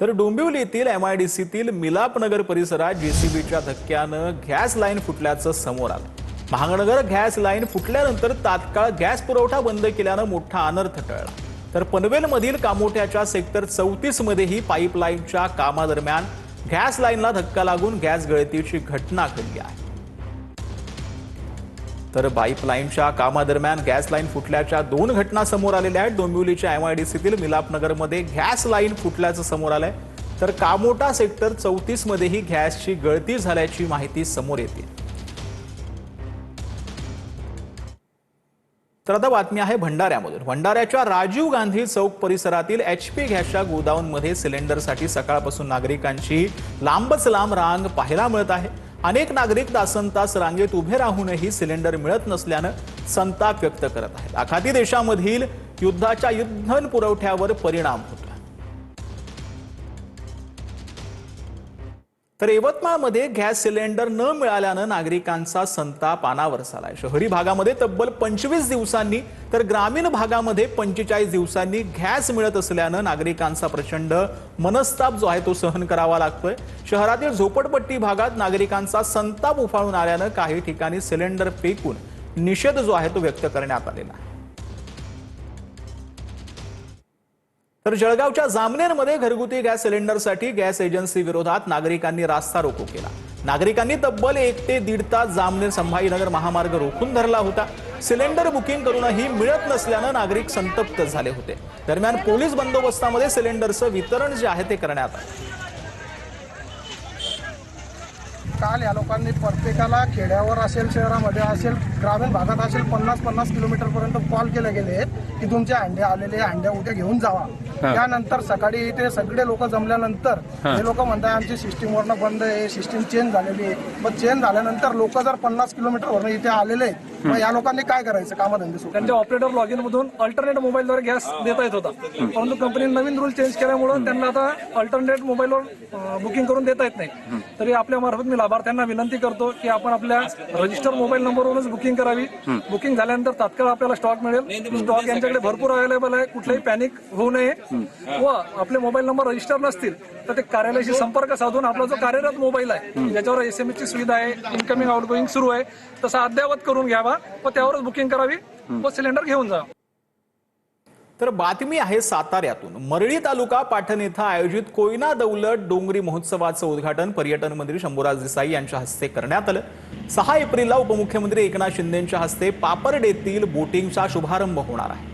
तर डोंबिवलीतील MIDCतील मिलापनगर परिसरात जेसीबीच्या धक्क्यानं गॅस लाईन फुटल्याचं समोर आलं। महानगर गॅस लाईन फुटल्यानंतर तात्काळ गॅस पुरवठा बंद केल्यानं मोठा अनर्थ टळला। तर पनवेलमधील कामोठ्याच्या सेक्टर 34 मध्येही पाईपलाईनच्या कामादरम्यान गॅस लाईनला धक्का लागून गॅस गळतीची घटना घडली आहे। तर पाईपलाईनच्या कामादरम्यान गॅस लाईन फुटल्याच्या 2 घटना समोर आलेल्या आहेत। डोंबिवलीच्या MIDCतील मिलापनगरमध्ये गॅस लाईन फुटल्याचं समोर आलंय, तर कामोठा सेक्टर 34 मध्येही गॅसची गळती झाल्याची माहिती समोर येते। तर आता बातमी आहे भंडाऱ्यामधून। भंडाऱ्याच्या राजीव गांधी चौक परिसरातील HP गॅसच्या गोडाऊनमध्ये सिलेंडरसाठी सकाळपासून नागरिकांची लांबच लांब रांग पाहायला मिळत आहे। अनेक नागरिक तासनतास रांगेत उभे राहूनही सिलेंडर मिळत नसल्यानं संताप व्यक्त करत आहेत। आखाती देशामधील युद्धाच्या इंधन पुरवठ्यावर परिणाम होतो। तर यवतमाळमध्ये गॅस सिलेंडर न मिळाल्यानं नागरिकांचा संताप अनावर झालाय। शहरी भागामध्ये तब्बल 25 दिवसांनी तर ग्रामीण भागामध्ये 45 दिवसांनी गॅस मिळत असल्यानं नागरिकांचा प्रचंड मनस्ताप जो आहे तो सहन करावा लागतोय। शहरातील झोपडपट्टी भागात नागरिकांचा संताप उफाळून आल्यानं काही ठिकाणी सिलेंडर फेकून निषेध जो आहे तो व्यक्त करण्यात आलेला आहे। तर जळगावच्या जामनेरमध्ये घरगुती गॅस सिलेंडरसाठी गॅस एजन्सी विरोधात नागरिकांनी रास्ता रोको केला। नागरिकांनी तब्बल 1 ते 1.5 तास जामनेर संभाजीनगर महामार्ग रोखून धरला होता। सिलेंडर बुकिंग करूनही मिळत नसल्यानं नागरिक संतप्त झाले होते। दरम्यान पोलीस बंदोबस्तामध्ये सिलेंडरचं वितरण जे आहे ते करण्यात आलं। काल या लोकांनी प्रत्येकाला खेड्यावर असेल, शहरामध्ये असेल, ग्रामीण भागात असेल 50-50 किलोमीटरपर्यंत कॉल केले गेले की तुमचे अंडे आलेले, अंड्या उद्या घेऊन जावा। त्यानंतर सकाळी इथे सगळे लोक जमल्यानंतर हे लोक म्हणतात आमची सिस्टीमवरनं बंद आहे, सिस्टीम चेंज झालेली आहे। मग चेंज झाल्यानंतर लोक जर 50 किलोमीटरवरनं इथे आलेले मग या लोकांनी काय करायचं? कामधंदे सुरू त्यांच्या ऑपरेटर लॉग इन मधून अल्टरनेट मोबाईलवर गॅस देता येत होता, परंतु कंपनीने नवीन रूल चेंज केल्यामुळे त्यांना आता अल्टरनेट मोबाईलवर बुकिंग करून देता येत नाही। तरी आपल्या मार्फत मी लाभार्थ्यांना विनंती करतो की आपण आपल्या रजिस्टर मोबाईल नंबरवरूनच बुकिंग करावी। बुकिंग झाल्यानंतर तात्काळ आपल्याला स्टॉक मिळेल। स्टॉक यांच्याकडे भरपूर अवेलेबल आहे, कुठलाही पॅनिक होऊ नये व आपले मोबाईल नंबर रजिस्टर नसतील तर ते कार्यालयाशी संपर्क साधून आपला जो कार्यरत मोबाईल आहे ज्याच्यावर SMS ची सुविधा आहे, इनकमिंग आउटगोईंग सुरू आहे, तसा अद्ययावत करून घ्यावा व त्यावरच बुकिंग करावी व सिलेंडर घेऊन जा। तर बातमी आहे साताऱ्यातून। मरळी तालुका पाटण येथे आयोजित कोयना दौलत डोंगरी महोत्सवाचं उद्घाटन पर्यटन मंत्री शंभूराज देसाई यांच्या हस्ते करण्यात आलं। 6 एप्रिलला उपमुख्यमंत्री एकनाथ शिंदेंच्या हस्ते पापरडेतील बोटिंगचा शुभारंभ होणार आहे।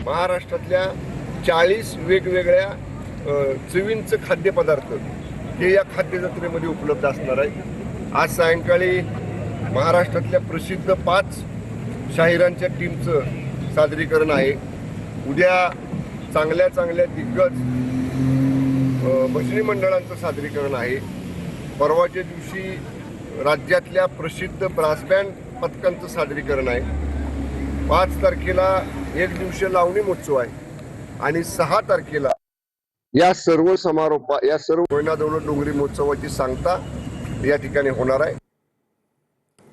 महाराष्ट्रातल्या 40 वेगवेगळ्या चवींचे खाद्यपदार्थ हे या खाद्य जत्रेमध्ये उपलब्ध असणार आहे। आज सायंकाळी महाराष्ट्रातल्या प्रसिद्ध 5 शाहिरांच्या टीमचं सादरीकरण आहे। उद्या चांगल्या चांगल्या दिग्गज भजनी मंडळांचं सादरीकरण आहे। परवाच्या दिवशी राज्यातल्या प्रसिद्ध ब्रास बँड पथकांचं सादरीकरण आहे। 5 तारखेला एक दिवसीय लावणी महोत्सव आहे आणि 6 तारखेला या सर्व कोयना दौलत डोंगरी महोत्सवाची सांगता या ठिकाणी होणार आहे।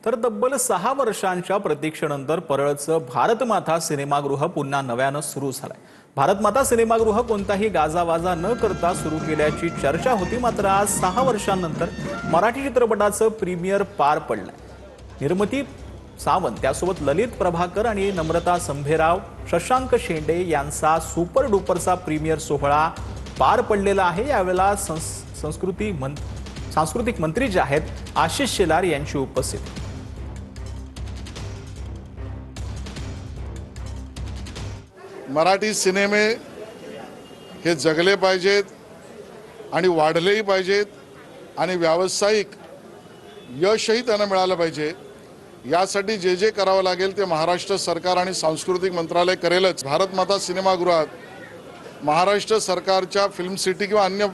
तर तब्बल 6 वर्षांच्या प्रतीक्षेनंतर परळचं भारतमाता सिनेमागृह पुन्हा नव्यानं सुरू झालंय। भारतमाता सिनेमागृह कोणताही गाजावाजा न करता सुरू केल्याची चर्चा होती, मात्र आज 6 वर्षांनंतर मराठी चित्रपटाचं प्रीमियर पार पडलंय। निर्मिती सावंत, त्यासोबत ललित प्रभाकर आणि नम्रता संभेराव, शशांक शेंडे यांचा सुपर डुपरचा प्रीमियर सोहळा पार पडलेला आहे। यावेळेला सांस्कृतिक मंत्री जे आहेत आशिष शेलार यांची उपस्थिती। मराठी सिनेमे हे जगले पाहिजेत आणि वाढलेही पाहिजेत आणि व्यावसायिक यशही त्यांना मिळालं पाहिजे। यासाठी जे जे करावं लागेल ते महाराष्ट्र सरकार आणि सांस्कृतिक मंत्रालय करेलच। भारतमाता सिनेमागृहात महाराष्ट्र सरकारच्या फिल्म सिटी किंवा अन्य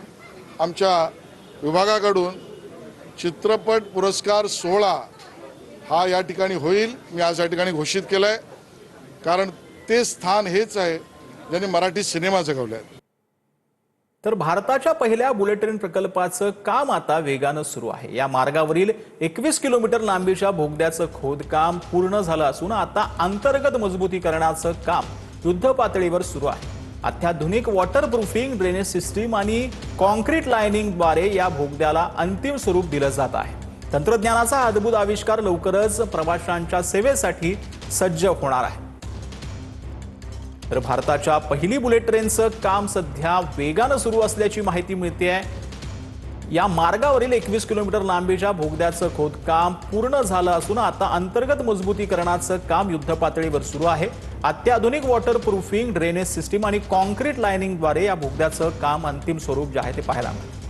आमच्या विभागाकडून चित्रपट पुरस्कार सोहळा हा या ठिकाणी होईल। मी आज या ठिकाणी घोषित केलं आहे, कारण ते स्थान हेच आहे ज्यांनी मराठी सिनेमा जगवलाय। तर भारताच्या पहिल्या बुलेट ट्रेन प्रकल्पाचं काम आता वेगानं सुरू आहे। या मार्गावरील 21 किलोमीटर लांबीच्या बोगद्याचं खोदकाम पूर्ण झालं असून आता अंतर्गत मजबूतीकरणाचं काम युद्धपातळीवर सुरू आहे। अत्याधुनिक वॉटरप्रूफिंग, ड्रेनेज सिस्टीम आणि कॉन्क्रीट लाइनिंगद्वारे या बोगद्याला अंतिम स्वरूप दिलं जात आहे। तंत्रज्ञानाचा हा अद्भुत आविष्कार लवकरच प्रवाशांच्या सेवेसाठी सज्ज होणार आहे। तर भारताच्या पहिली बुलेट ट्रेनचं काम सध्या वेगानं सुरू असल्याची माहिती मिळते आहे। या मार्गावरील 21 किलोमीटर लांबीच्या बोगद्याचं खोदकाम पूर्ण झालं असून आता अंतर्गत मजबूतीकरणाचं काम युद्धपातळीवर सुरू आहे। अत्याधुनिक वॉटरप्रूफिंग, ड्रेनेज सिस्टीम आणि कॉन्क्रीट लाइनिंगद्वारे या बोगद्याचं काम अंतिम स्वरूप जे आहे ते पाहायला मिळेल।